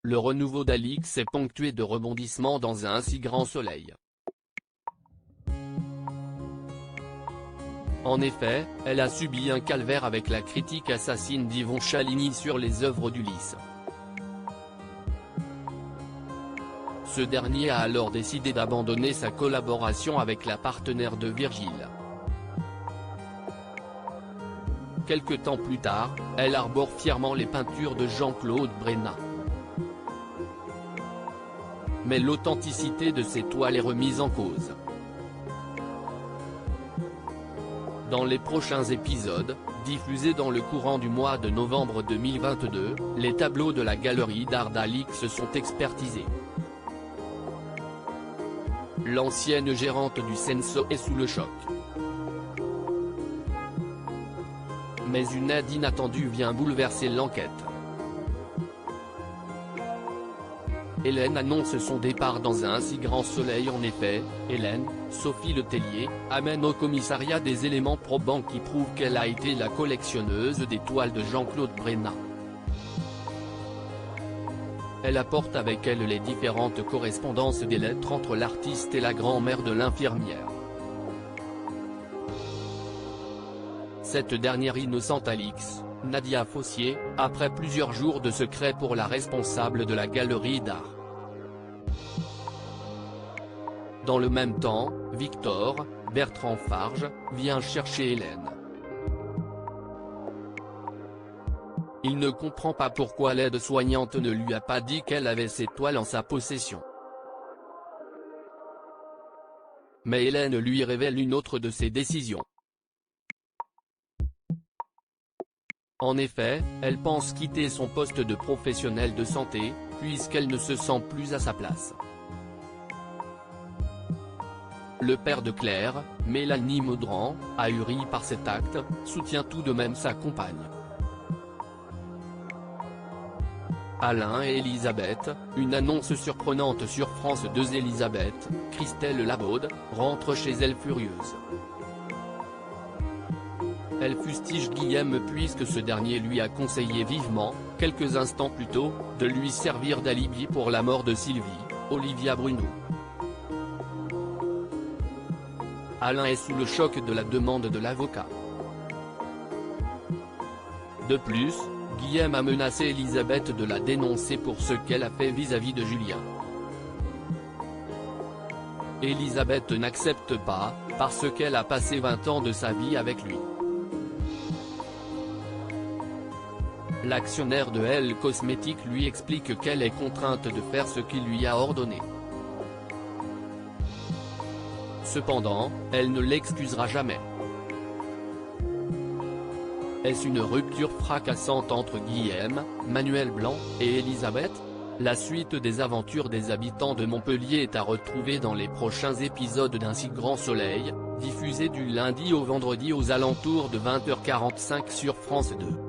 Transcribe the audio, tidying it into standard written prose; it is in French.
le renouveau d'Alix est ponctué de rebondissements dans un si grand soleil. En effet, elle a subi un calvaire avec la critique assassine d'Yvon Chaligny sur les œuvres d'Ulysse. Ce dernier a alors décidé d'abandonner sa collaboration avec la partenaire de Virgile. Quelque temps plus tard, elle arbore fièrement les peintures de Jean-Claude Brénat. Mais l'authenticité de ces toiles est remise en cause. Dans les prochains épisodes, diffusés dans le courant du mois de novembre 2022, les tableaux de la galerie d'art d'Alix sont expertisés. L'ancienne gérante du Censo est sous le choc. Mais une aide inattendue vient bouleverser l'enquête. Hélène annonce son départ dans un si grand soleil. En effet, Hélène, Sophie Letellier, amène au commissariat des éléments probants qui prouvent qu'elle a été la collectionneuse des toiles de Jean-Claude Brénat. Elle apporte avec elle les différentes correspondances des lettres entre l'artiste et la grand-mère de l'infirmière. Cette dernière innocente Alix, Nadia Fossier, après plusieurs jours de secret pour la responsable de la galerie d'art. Dans le même temps, Victor, Bertrand Farge, vient chercher Hélène. Il ne comprend pas pourquoi l'aide-soignante ne lui a pas dit qu'elle avait ces toiles en sa possession. Mais Hélène lui révèle une autre de ses décisions. En effet, elle pense quitter son poste de professionnelle de santé, puisqu'elle ne se sent plus à sa place. Le père de Claire, Mélanie Maudran, ahuri par cet acte, soutient tout de même sa compagne. Alain et Elisabeth, une annonce surprenante sur France 2. Elisabeth, Christelle Labaude, rentre chez elle furieuse. Elle fustige Guillaume puisque ce dernier lui a conseillé vivement, quelques instants plus tôt, de lui servir d'alibi pour la mort de Sylvie, Olivia Bruno. Alain est sous le choc de la demande de l'avocat. De plus, Guillaume a menacé Elisabeth de la dénoncer pour ce qu'elle a fait vis-à-vis de Julien. Elisabeth n'accepte pas, parce qu'elle a passé 20 ans de sa vie avec lui. L'actionnaire de Elle Cosmétiques lui explique qu'elle est contrainte de faire ce qu'il lui a ordonné. Cependant, elle ne l'excusera jamais. Est-ce une rupture fracassante entre Guillaume, Manuel Blanc, et Elisabeth? La suite des aventures des habitants de Montpellier est à retrouver dans les prochains épisodes d'Un si grand soleil, diffusé du lundi au vendredi aux alentours de 20h45 sur France 2.